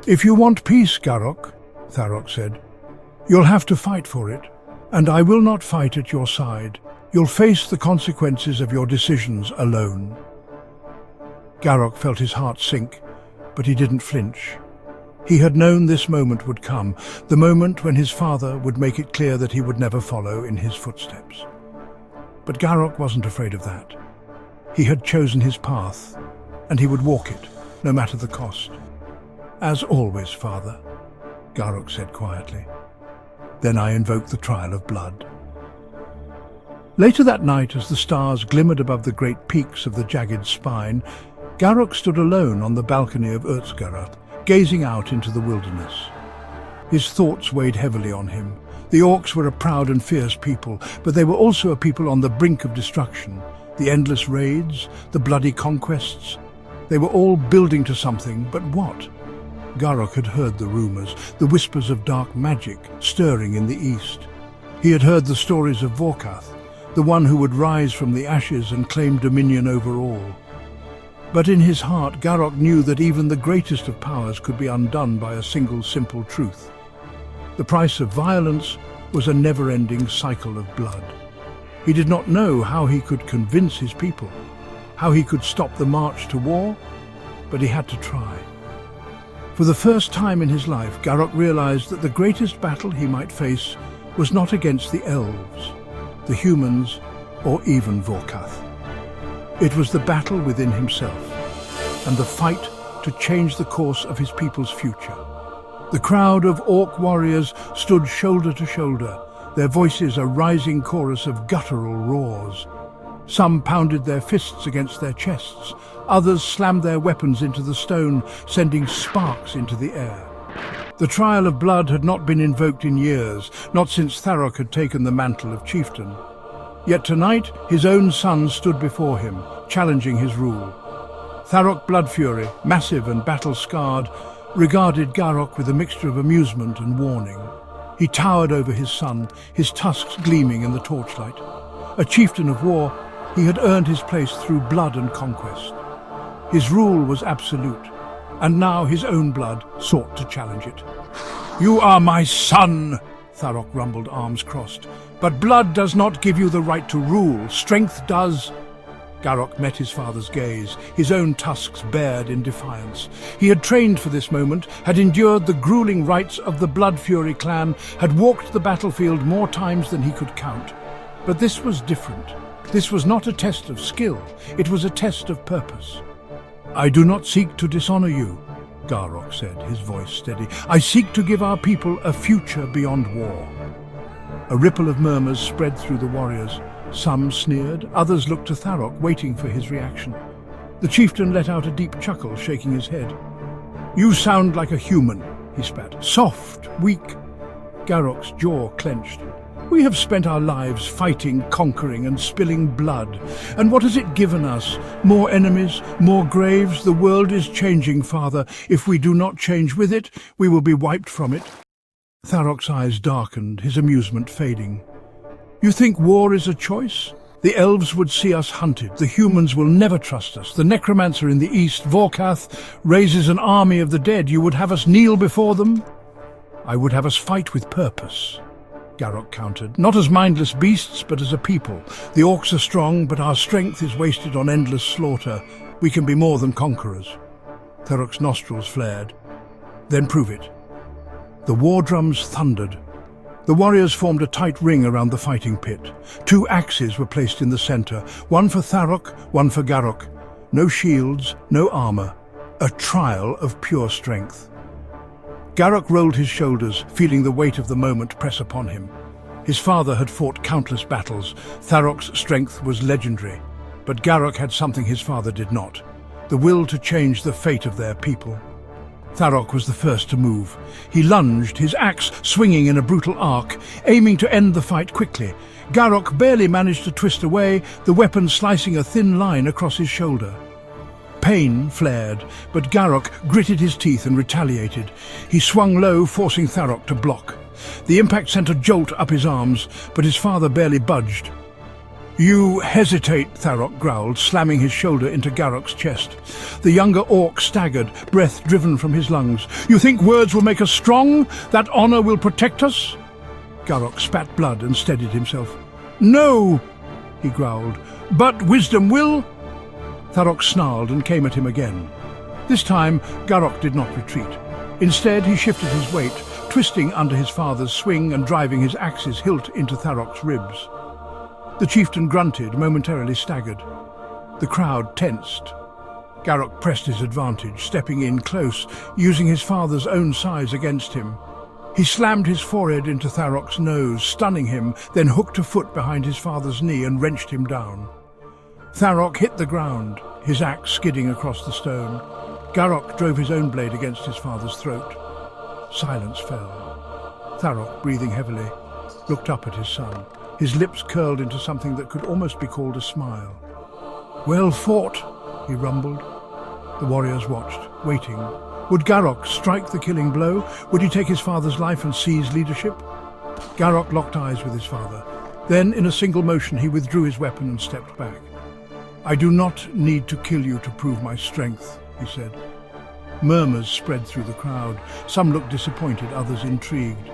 "If you want peace, Gharok," Tharok said, "you'll have to fight for it, and I will not fight at your side. You'll face the consequences of your decisions alone." Gharok felt his heart sink, but he didn't flinch. He had known this moment would come, the moment when his father would make it clear that he would never follow in his footsteps. But Gharok wasn't afraid of that. He had chosen his path, and he would walk it, no matter the cost. "As always, father," Gharok said quietly. "Then I invoke the trial of blood." Later that night, as the stars glimmered above the great peaks of the jagged spine, Gharok stood alone on the balcony of Urz'Garoth, gazing out into the wilderness. His thoughts weighed heavily on him. The orcs were a proud and fierce people, but they were also a people on the brink of destruction. The endless raids, the bloody conquests, they were all building to something, but what? Gharok had heard the rumors, the whispers of dark magic stirring in the east. He had heard the stories of Vorkath, the one who would rise from the ashes and claim dominion over all. But in his heart, Gharok knew that even the greatest of powers could be undone by a single simple truth. The price of violence was a never-ending cycle of blood. He did not know how he could convince his people, how he could stop the march to war, but he had to try. For the first time in his life, Gharok realized that the greatest battle he might face was not against the elves, the humans, or even Vorkath. It was the battle within himself, and the fight to change the course of his people's future. The crowd of orc warriors stood shoulder to shoulder, their voices a rising chorus of guttural roars. Some pounded their fists against their chests, others slammed their weapons into the stone, sending sparks into the air. The trial of blood had not been invoked in years, not since Tharok had taken the mantle of chieftain. Yet tonight, his own son stood before him, challenging his rule. Tharok Bloodfury, massive and battle-scarred, regarded Gharok with a mixture of amusement and warning. He towered over his son, his tusks gleaming in the torchlight. A chieftain of war, he had earned his place through blood and conquest. His rule was absolute, and now his own blood sought to challenge it. "You are my son," Tharok rumbled, arms crossed. "But blood does not give you the right to rule. Strength does." Gharok met his father's gaze, his own tusks bared in defiance. He had trained for this moment, had endured the grueling rites of the Bloodfury clan, had walked the battlefield more times than he could count. But this was different. This was not a test of skill, it was a test of purpose. "I do not seek to dishonor you," Gharok said, his voice steady. "I seek to give our people a future beyond war." A ripple of murmurs spread through the warriors. Some sneered, others looked to Tharok, waiting for his reaction. The chieftain let out a deep chuckle, shaking his head. "You sound like a human," he spat. "Soft, weak." Gharok's jaw clenched. "We have spent our lives fighting, conquering, and spilling blood. And what has it given us? More enemies, more graves? The world is changing, father. If we do not change with it, we will be wiped from it." Tharok's eyes darkened, his amusement fading. "You think war is a choice? The elves would see us hunted. The humans will never trust us. The necromancer in the east, Vorkath, raises an army of the dead. You would have us kneel before them?" "I would have us fight with purpose," Gharok countered. "Not as mindless beasts, but as a people. The orcs are strong, but our strength is wasted on endless slaughter. We can be more than conquerors." Tharok's nostrils flared. "Then prove it." The war drums thundered. The warriors formed a tight ring around the fighting pit. 2 axes were placed in the center, one for Tharok, one for Gharok. No shields, no armor. A trial of pure strength. Gharok rolled his shoulders, feeling the weight of the moment press upon him. His father had fought countless battles. Tharok's strength was legendary. But Gharok had something his father did not: the will to change the fate of their people. Tharok was the first to move. He lunged, his axe swinging in a brutal arc, aiming to end the fight quickly. Gharok barely managed to twist away, the weapon slicing a thin line across his shoulder. Pain flared, but Gharok gritted his teeth and retaliated. He swung low, forcing Tharok to block. The impact sent a jolt up his arms, but his father barely budged. You hesitate, Tharok growled, slamming his shoulder into Gharok's chest. The younger orc staggered, breath driven from his lungs. You think words will make us strong? That honor will protect us? Gharok spat blood and steadied himself. No, he growled, but wisdom will. Tharok snarled and came at him again. This time, Gharok did not retreat. Instead, he shifted his weight, twisting under his father's swing and driving his axe's hilt into Tharok's ribs. The chieftain grunted, momentarily staggered. The crowd tensed. Gharok pressed his advantage, stepping in close, using his father's own size against him. He slammed his forehead into Tharok's nose, stunning him, then hooked a foot behind his father's knee and wrenched him down. Tharok hit the ground, his axe skidding across the stone. Gharok drove his own blade against his father's throat. Silence fell. Tharok, breathing heavily, looked up at his son. His lips curled into something that could almost be called a smile. Well fought, he rumbled. The warriors watched, waiting. Would Gharok strike the killing blow? Would he take his father's life and seize leadership? Gharok locked eyes with his father. Then, in a single motion, he withdrew his weapon and stepped back. I do not need to kill you to prove my strength, he said. Murmurs spread through the crowd. Some looked disappointed, others intrigued.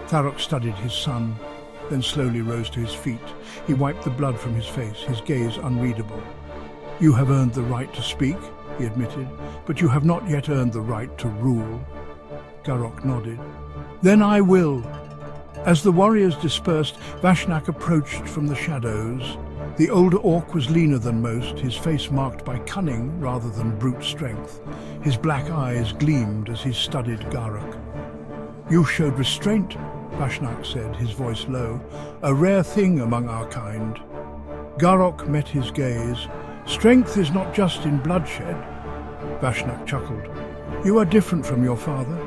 Tharok studied his son, then slowly rose to his feet. He wiped the blood from his face, his gaze unreadable. You have earned the right to speak, he admitted, but you have not yet earned the right to rule. Gharok nodded. Then I will. As the warriors dispersed, Vashnak approached from the shadows. The older orc was leaner than most, his face marked by cunning rather than brute strength. His black eyes gleamed as he studied Gharok. You showed restraint, Vashnak said, his voice low, a rare thing among our kind. Gharok met his gaze. Strength is not just in bloodshed. Vashnak chuckled. You are different from your father.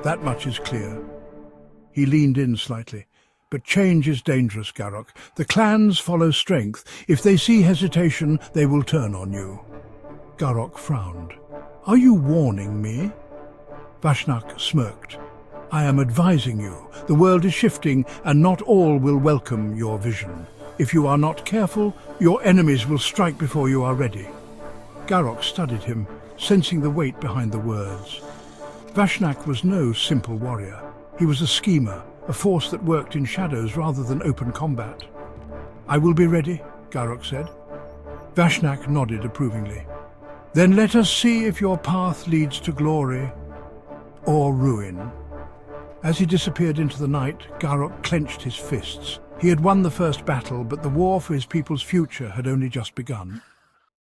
That much is clear. He leaned in slightly. But change is dangerous, Gharok. The clans follow strength. If they see hesitation, they will turn on you. Gharok frowned. Are you warning me? Vashnak smirked. I am advising you. The world is shifting, and not all will welcome your vision. If you are not careful, your enemies will strike before you are ready. Gharok studied him, sensing the weight behind the words. Vashnak was no simple warrior. He was a schemer, a force that worked in shadows rather than open combat. I will be ready, Gharok said. Vashnak nodded approvingly. Then let us see if your path leads to glory or ruin. As he disappeared into the night, Gharok clenched his fists. He had won the first battle, but the war for his people's future had only just begun.